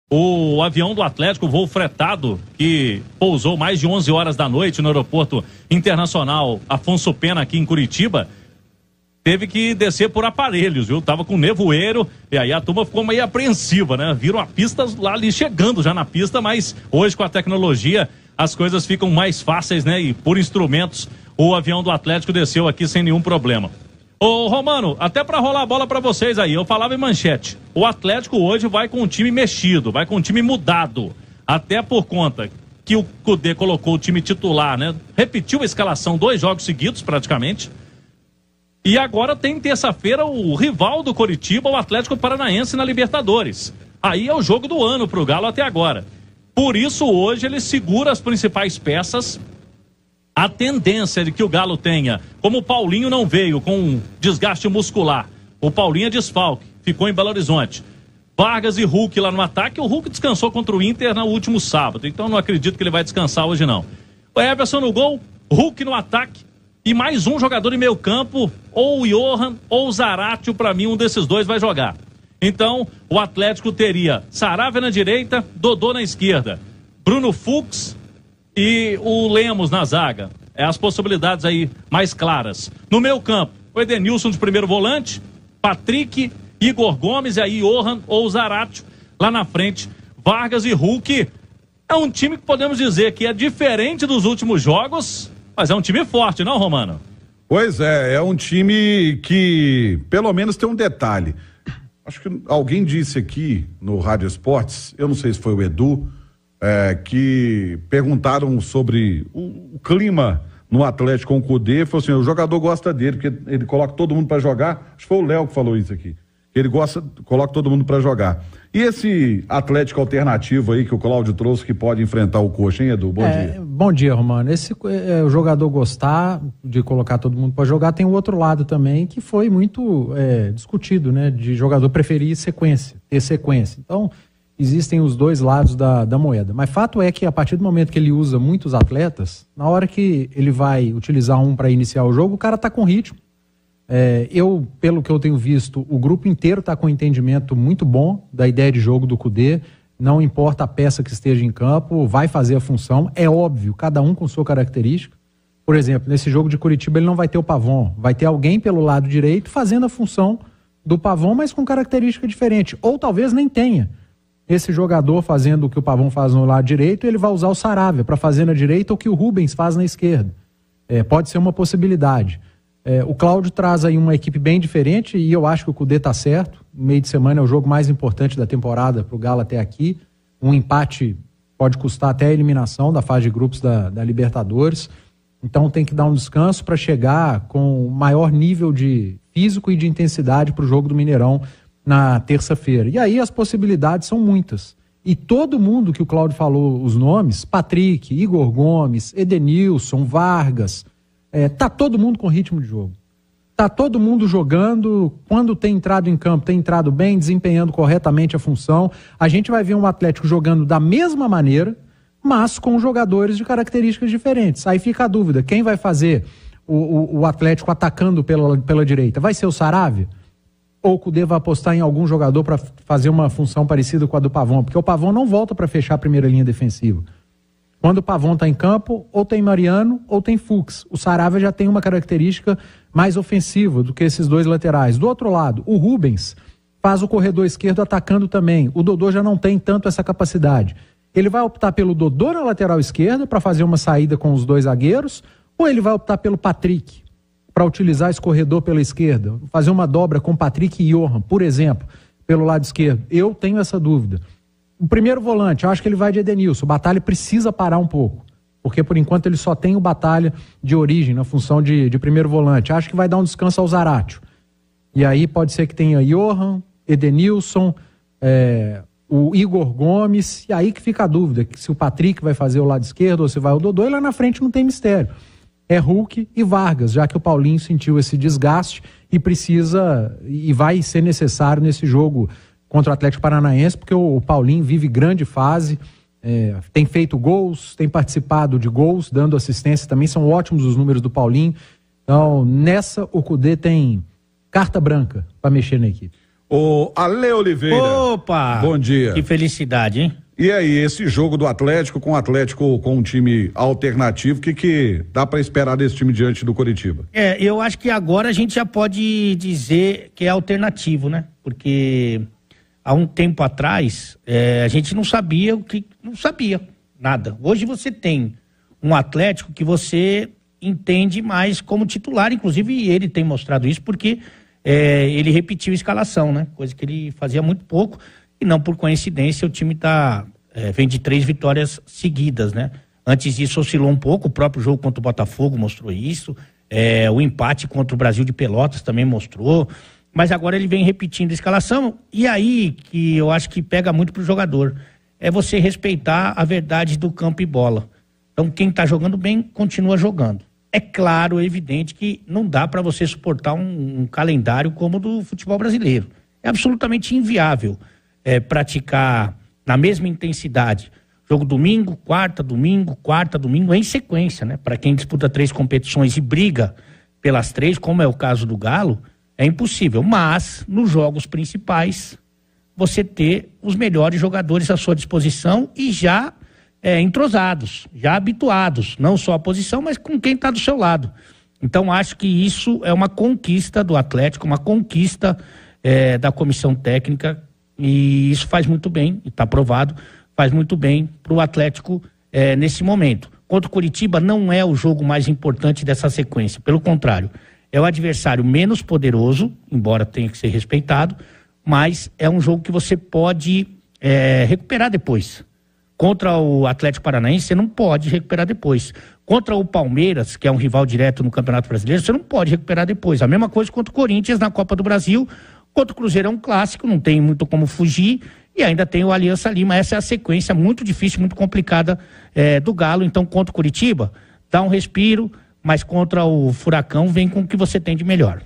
O avião do Atlético, voo fretado, que pousou mais de 11 horas da noite no aeroporto internacional Afonso Pena, aqui em Curitiba, teve que descer por aparelhos, viu? Tava com nevoeiro, e aí a turma ficou meio apreensiva, né? Viram a pista lá ali, chegando já na pista, mas hoje com a tecnologia as coisas ficam mais fáceis, né? E por instrumentos, o avião do Atlético desceu aqui sem nenhum problema. Ô Romano, até pra rolar a bola pra vocês aí, eu falava em manchete, o Atlético hoje vai com um time mexido, vai com um time mudado, até por conta que o Cudê colocou o time titular, né? Repetiu a escalação 2 jogos seguidos praticamente, e agora tem terça-feira o rival do Coritiba, o Atlético Paranaense na Libertadores. Aí é o jogo do ano pro Galo até agora. Por isso hoje ele segura as principais peças. A tendência de que o Galo tenha, como o Paulinho não veio com um desgaste muscular, o Paulinho é desfalque, ficou em Belo Horizonte. Vargas e Hulk lá no ataque, o Hulk descansou contra o Inter no último sábado, então não acredito que ele vai descansar hoje não. O Everson no gol, Hulk no ataque e mais um jogador em meio campo, ou o Johan ou o Zaratio, para mim um desses dois vai jogar. Então o Atlético teria Saravia na direita, Dodô na esquerda, Bruno Fux e o Lemos na zaga. É as possibilidades aí mais claras. No meio campo, o Edenilson de primeiro volante, Patrick, Igor Gomes e aí Johan ou Zaratio. Lá na frente, Vargas e Hulk. É um time que podemos dizer que é diferente dos últimos jogos, mas é um time forte, não, Romano? Pois é um time que pelo menos tem um detalhe. Acho que alguém disse aqui no Rádio Esportes, eu não sei se foi o Edu, que perguntaram sobre o clima no Atlético com o Cudê, falou assim, o jogador gosta dele, porque ele coloca todo mundo para jogar, acho que foi o Léo que falou isso aqui, que ele coloca todo mundo para jogar. E esse Atlético alternativo aí que o Cláudio trouxe, que pode enfrentar o Coxa, hein, Edu? Bom dia. Bom dia, Romano. O jogador gostar de colocar todo mundo para jogar, tem o outro lado também, que foi muito discutido, né, de jogador preferir ter sequência. Então, existem os dois lados da moeda. Mas fato é que a partir do momento que ele usa muitos atletas, na hora que ele vai utilizar um para iniciar o jogo, o cara tá com ritmo. Pelo que eu tenho visto, o grupo inteiro tá com um entendimento muito bom da ideia de jogo do Cudê. Não importa a peça que esteja em campo, vai fazer a função. É óbvio, cada um com sua característica. Por exemplo, nesse jogo de Curitiba ele não vai ter o Pavon. Vai ter alguém pelo lado direito fazendo a função do Pavon, mas com característica diferente. Ou talvez nem tenha. Esse jogador fazendo o que o Pavon faz no lado direito, ele vai usar o Saravia para fazer na direita o que o Rubens faz na esquerda. Pode ser uma possibilidade. O Cláudio traz aí uma equipe bem diferente e eu acho que o Cudê tá certo. No meio de semana é o jogo mais importante da temporada para o Galo até aqui. Um empate pode custar até a eliminação da fase de grupos da Libertadores. Então tem que dar um descanso para chegar com o maior nível de físico e de intensidade para o jogo do Mineirão na terça-feira. E aí as possibilidades são muitas. E todo mundo que o Cláudio falou os nomes, Patrick, Igor Gomes, Edenilson, Vargas, tá todo mundo com ritmo de jogo. Tá todo mundo jogando, quando tem entrado em campo, tem entrado bem, desempenhando corretamente a função. A gente vai ver um Atlético jogando da mesma maneira, mas com jogadores de características diferentes. Aí fica a dúvida, quem vai fazer o Atlético atacando pela direita? Vai ser o Saravia? Ou o Cudê vai apostar em algum jogador para fazer uma função parecida com a do Pavon? Porque o Pavon não volta para fechar a primeira linha defensiva. Quando o Pavon está em campo, ou tem Mariano ou tem Fux. O Saravia já tem uma característica mais ofensiva do que esses dois laterais. Do outro lado, o Rubens faz o corredor esquerdo atacando também. O Dodô já não tem tanto essa capacidade. Ele vai optar pelo Dodô na lateral esquerda para fazer uma saída com os dois zagueiros, ou ele vai optar pelo Patrick para utilizar esse corredor pela esquerda, fazer uma dobra com Patrick e Johan, por exemplo, pelo lado esquerdo? Eu tenho essa dúvida. O primeiro volante, eu acho que ele vai de Edenilson. O Batalha precisa parar um pouco, porque por enquanto ele só tem o Batalha de origem na função de primeiro volante. Acho que vai dar um descanso ao Zaratio. E aí pode ser que tenha Johan, Edenilson, o Igor Gomes, e aí que fica a dúvida, se o Patrick vai fazer o lado esquerdo ou se vai o Dodô, e lá na frente não tem mistério. É Hulk e Vargas, já que o Paulinho sentiu esse desgaste e precisa, e vai ser necessário nesse jogo contra o Atlético Paranaense, porque o Paulinho vive grande fase, tem feito gols, tem participado de gols, dando assistência também, são ótimos os números do Paulinho. Então, nessa, o Cudê tem carta branca para mexer na equipe. O Ale Oliveira. Opa! Bom dia. Que felicidade, hein? E aí, esse jogo do Atlético com um time alternativo, o que dá para esperar desse time diante do Coritiba? Eu acho que agora a gente já pode dizer que é alternativo, né? Porque há um tempo atrás a gente não sabia nada. Hoje você tem um Atlético que você entende mais como titular, inclusive ele tem mostrado isso porque ele repetiu a escalação, né? Coisa que ele fazia muito pouco. E não por coincidência o time vem de 3 vitórias seguidas, né? Antes disso oscilou um pouco, o próprio jogo contra o Botafogo mostrou isso, o empate contra o Brasil de Pelotas também mostrou, mas agora ele vem repetindo a escalação, e aí que eu acho que pega muito pro jogador, é você respeitar a verdade do campo e bola. Então quem tá jogando bem, continua jogando. É claro, é evidente que não dá para você suportar um calendário como o do futebol brasileiro. É absolutamente inviável praticar na mesma intensidade, jogo domingo, quarta, domingo, em sequência, né? Para quem disputa 3 competições e briga pelas 3, como é o caso do Galo, é impossível. Mas, nos jogos principais, você ter os melhores jogadores à sua disposição e já entrosados, já habituados, não só à posição, mas com quem está do seu lado. Então, acho que isso é uma conquista do Atlético, uma conquista da comissão técnica. E isso faz muito bem, e está provado, faz muito bem para o Atlético nesse momento. Contra o Coritiba não é o jogo mais importante dessa sequência, pelo contrário, é o adversário menos poderoso, embora tenha que ser respeitado, mas é um jogo que você pode recuperar depois. Contra o Atlético Paranaense, você não pode recuperar depois. Contra o Palmeiras, que é um rival direto no Campeonato Brasileiro, você não pode recuperar depois. A mesma coisa contra o Corinthians na Copa do Brasil. Contra o Cruzeiro é um clássico, não tem muito como fugir, e ainda tem o Aliança Lima. Essa é a sequência muito difícil, muito complicada do Galo. Então, contra o Coritiba, dá um respiro, mas contra o Furacão, vem com o que você tem de melhor.